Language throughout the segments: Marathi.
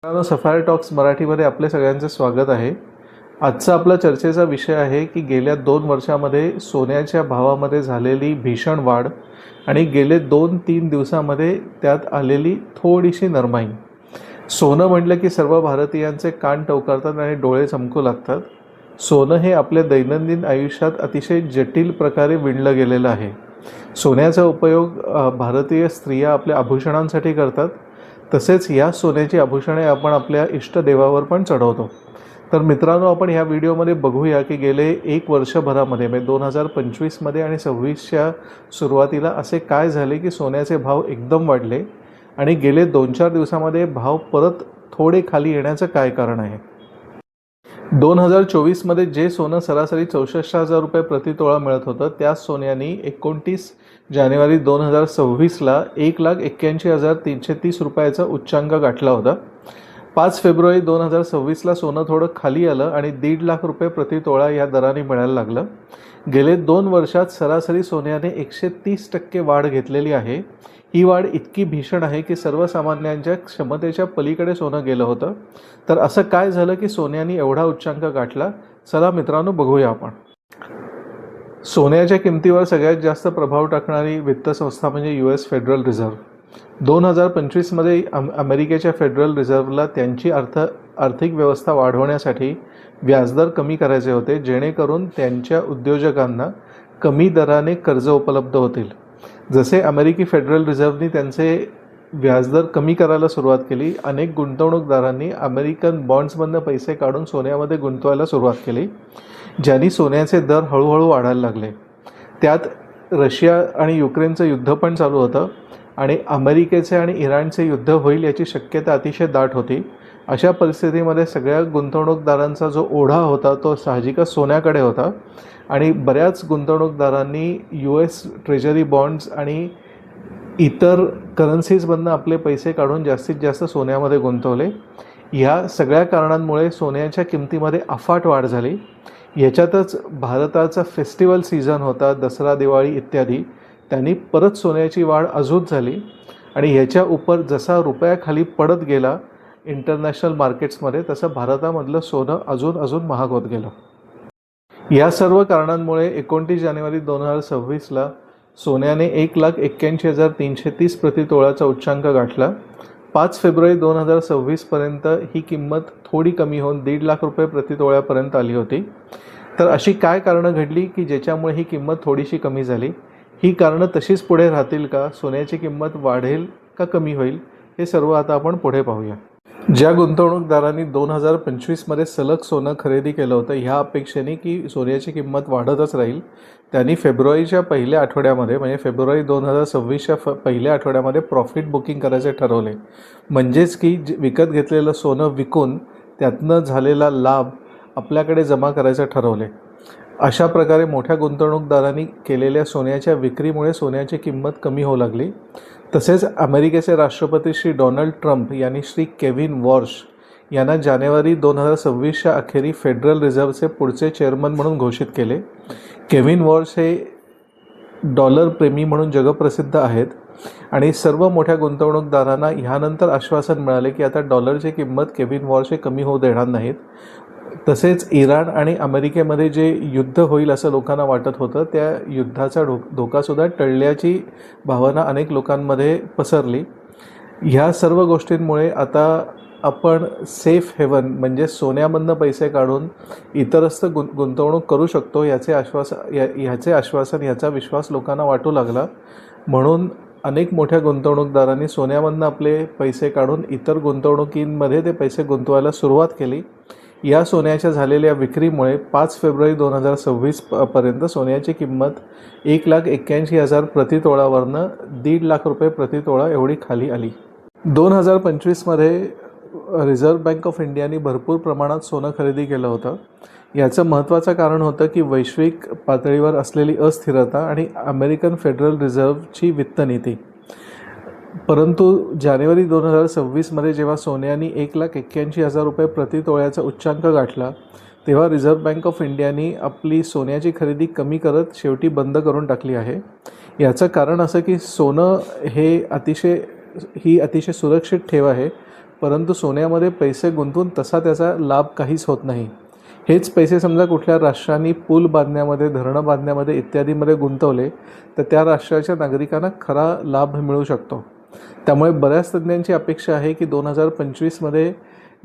मित्रांनो, सफारी टॉक्स मराठीमध्ये आपले सगळ्यांचे स्वागत आहे. आजचा आपला चर्चेचा विषय आहे की गेल्या 2 वर्षामध्ये सोन्याच्या भावामध्ये झालेली भीषण वाढ आणि गेले 2-3 दिवसामध्ये त्यात आलेली थोडीशी नरमाई. सोनं म्हटलं की सर्व भारतीयांचे कान टवकारतात आणि डोळे चमकू लागतात. सोनं हे आपल्या दैनंदिन आयुष्यात अतिशय जटिल प्रकारे विणलं गेलेलं आहे. सोन्याचा उपयोग भारतीय स्त्रिया आपल्या आभूषणांसाठी करतात. तसेच या सोन्याची आभूषणे आपण आपल्या इष्टदेवावर पण चढवतो. तर मित्रांनो, आपण ह्या व्हिडिओमध्ये बघूया की गेले 1 वर्षभरामध्ये म्हणजे 2025मध्ये आणि 26च्या सुरुवातीला असे काय झाले की सोन्याचे भाव एकदम वाढले आणि गेले 2-4 दिवसामध्ये भाव परत थोडे खाली येण्याचं काय कारण आहे. 2024मध्ये जे सोनं सरासरी 64,000 रुपये प्रति तोळा मिळत होतं, त्याच सोन्याने 29 जानेवारी 2026ला 1,81,330 रुपयाचा उच्चांक गाठला होता. 5 फेब्रुवारी 2026ला सोनं थोडं खाली आलं आणि 1.5 लाख रुपये प्रति तोळा या दराने मिळायला लागलं. गेले 2 वर्षात सरासरी सोन्याने 130% वाढ घेतलेली आहे. ही वाढ इतकी भीषण आहे की सर्वसामान्यांच्या क्षमतेच्या पलीकडे सोनं गेलं होतं. तर असं काय झालं की सोन्याने एवढा उच्चांक गाठला? चला मित्रांनो, बघूया आपण. सोन्याच्या किमतीवर सगळ्यात जास्त प्रभाव टाकणारी वित्त संस्था म्हणजे US फेडरल रिझर्व्ह. 2025मध्ये अमेरिकेच्या फेडरल रिझर्व्हला त्यांची आर्थिक व्यवस्था वाढवण्यासाठी व्याजदर कमी करायचे होते, जेणेकरून त्यांच्या उद्योजकांना कमी दराने कर्ज उपलब्ध होतील. जसे अमेरिकी फेडरल रिझर्व्हनी त्यांचे व्याजदर कमी करायला सुरुवात केली, अनेक गुंतवणूकदारांनी अमेरिकन बॉन्ड्समधनं पैसे काढून सोन्यामध्ये गुंतवायला सुरुवात केली, ज्यांनी सोन्याचे दर हळूहळू वाढायला लागले. त्यात रशिया आणि युक्रेनचं युद्ध पण चालू होतं आणि अमेरिकेचे आणि इराणचे युद्ध होईल याची शक्यता अतिशय दाट होती. अशा परिस्थितीमध्ये सगळ्या गुंतवणूकदारांचा जो ओढा होता तो साहजिकच सोन्याकडे होता आणि बऱ्याच गुंतवणूकदारांनी US ट्रेजरी बॉन्ड्स आणि इतर करन्सीजमधनं आपले पैसे काढून जास्तीत जास्त सोन्यामध्ये गुंतवले. ह्या सगळ्या कारणांमुळे सोन्याच्या किमतीमध्ये अफाट वाढ झाली. याच्यातच भारताचा फेस्टिवल सीझन होता, दसरा, दिवाळी इत्यादी, त्यांनी परत सोन्याची वाढ अजून झाली आणि ह्याच्या उपर जसा रुपया खाली पडत गेला इंटरनॅशनल मार्केट्समध्ये, तसं भारतामधलं सोनं अजून महाग होत गेलं. या सर्व कारणांमुळे 29 जानेवारी 2026ला सोन्याने 1,81,330 प्रति तोळाचा उच्चांक गाठला. 5 फेब्रुवारी 2026पर्यंत ही किंमत थोडी कमी होऊन 1.5 लाख रुपये प्रति तोळ्यापर्यंत आली होती. तर अशी काय कारणं घडली की ज्याच्यामुळे ही किंमत थोडीशी कमी झाली? ही कारणं तशीच पुढे राहतील का? सोन्याची किंमत वाढेल का कमी होईल? हे सर्व आता आपण पुढे पाहूया. ज्या गुंतवणूकदारांनी 2025मध्ये सलग सोनं खरेदी केलं होतं ह्या अपेक्षेने की सोन्याची किंमत वाढतच राहील, त्यांनी फेब्रुवारीच्या पहिल्या आठवड्यामध्ये म्हणजे फेब्रुवारी 2026च्या पहिल्या आठवड्यामध्ये प्रॉफिट बुकिंग करायचे ठरवले. म्हणजेच की विकत घेतलेलं सोनं विकून त्यातनं झालेला लाभ आपल्याकडे जमा करायचं ठरवले. अशा प्रकारे मोठ्या गुंतवणूकदारांनी केलेल्या सोन्याच्या विक्रीमुळे सोन्याची किंमत कमी होऊ लागली. तसेच अमेरिकेचे राष्ट्रपती श्री डोनाल्ड ट्रम्प यांनी श्री केविन वॉर्श यांना जानेवारी 2026च्या अखेरी फेडरल रिझर्व्हचे पुढचे चेअरमन म्हणून घोषित केले. केविन वॉर्श हे डॉलर प्रेमी म्हणून जगप्रसिद्ध आहेत आणि सर्व मोठ्या गुंतवणूकदारांना ह्यानंतर आश्वासन मिळाले की आता डॉलरची किंमत केविन वॉर्श हे कमी होऊ देणार नाहीत. तसेच इराण आणि अमेरिकेमध्ये जे युद्ध होईल असं लोकांना वाटत होतं, त्या युद्धाचा धोकासुद्धा टळल्याची भावना अनेक लोकांमध्ये पसरली. ह्या सर्व गोष्टींमुळे आता आपण सेफ हेवन म्हणजे सोन्यामधनं पैसे काढून इतरस्त गुंतवणूक करू शकतो ह्याचा विश्वास लोकांना वाटू लागला. म्हणून अनेक मोठ्या गुंतवणूकदारांनी सोन्यामधनं आपले पैसे काढून इतर गुंतवणुकींमध्ये ते पैसे गुंतवायला सुरुवात केली. या सोन्याच्या झालेल्या विक्रीमुळे 5 फेब्रुवारी 2026पर्यंत सोन्याची किंमत 1,81,000 प्रति तोळावरनं 1.5 लाख रुपये प्रति तोळा एवढी खाली आली. 2025मध्ये रिझर्व्ह बँक ऑफ इंडियाने भरपूर प्रमाणात सोनं खरेदी केलं होतं. याचं महत्त्वाचं कारण होतं की वैश्विक पातळीवर असलेली अस्थिरता आणि अमेरिकन फेडरल रिझर्व्हची वित्तनीती. परंतु जानेवारी 2026मध्ये जेव्हा सोन्याने 1,81,000 रुपये प्रति तोळ्याचा उच्चांक गाठला, तेव्हा रिझर्व्ह बँक ऑफ इंडियाने आपली सोन्याची खरेदी कमी करत शेवटी बंद करून टाकली आहे. याचं कारण असं की सोनं ही अतिशय सुरक्षित ठेव आहे. परंतु सोन्यामध्ये पैसे गुंतवून तसा त्याचा लाभ काहीच होत नाही. हेच पैसे समजा कुठल्या राष्ट्रांनी पूल बांधण्यामध्ये, धरणं बांधण्यामध्ये इत्यादीमध्ये गुंतवले तर त्या राष्ट्राच्या नागरिकांना खरा लाभ मिळू शकतो. त्यामुळे बऱ्याच तज्ज्ञांची अपेक्षा आहे की 2025मध्ये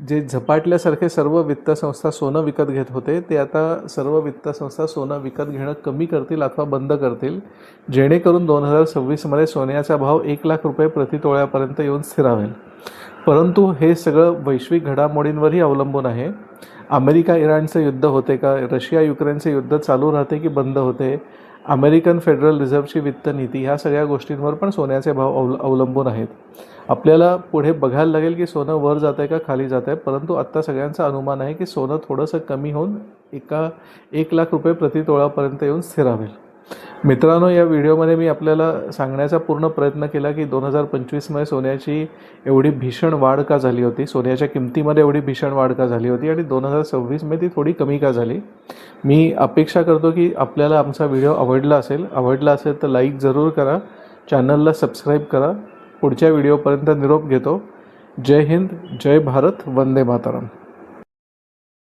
जे झपाटल्यासारखे सर्व वित्त संस्था सोनं विकत घेत होते ते आता सर्व वित्त संस्था सोनं विकत घेणं कमी करतील अथवा बंद करतील, जेणेकरून 2026मध्ये सोन्याचा भाव 1 लाख रुपये प्रतितोळ्यापर्यंत येऊन स्थिरावेल. परंतु हे सगळं वैश्विक घडामोडींवरही अवलंबून आहे. अमेरिका इराणचं युद्ध होते का, रशिया युक्रेनचे युद्ध चालू राहते की बंद होते, अमेरिकन फेडरल रिझर्व्हची वित्त नीती, ह्या सगळ्या गोष्टींवर पण सोन्याचे भाव अवलंबून आहेत. आपल्याला पुढे बघायला लागेल की सोनं वर जात आहे का खाली जात आहे, परंतु आत्ता सगळ्यांचा अनुमान आहे की सोनं थोडंसं कमी होऊन 1 लाख रुपये प्रतितोळापर्यंत येऊन स्थिरावेल. मित्रांनो, या व्हिडिओमध्ये मी आपल्याला सांगण्याचा पूर्ण प्रयत्न केला की 2025मध्ये सोन्याची एवढी भीषण वाढ का झाली होती, सोन्याच्या किमतीमध्ये एवढी भीषण वाढ का झाली होती आणि 2026मध्ये ती थोडी कमी का झाली. मी अपेक्षा करतो की आपल्याला आमचा व्हिडिओ आवडला असेल तर लाईक जरूर करा, चॅनलला सबस्क्राईब करा. पुढच्या व्हिडिओपर्यंत निरोप घेतो. जय हिंद, जय भारत, वंदे मातरम.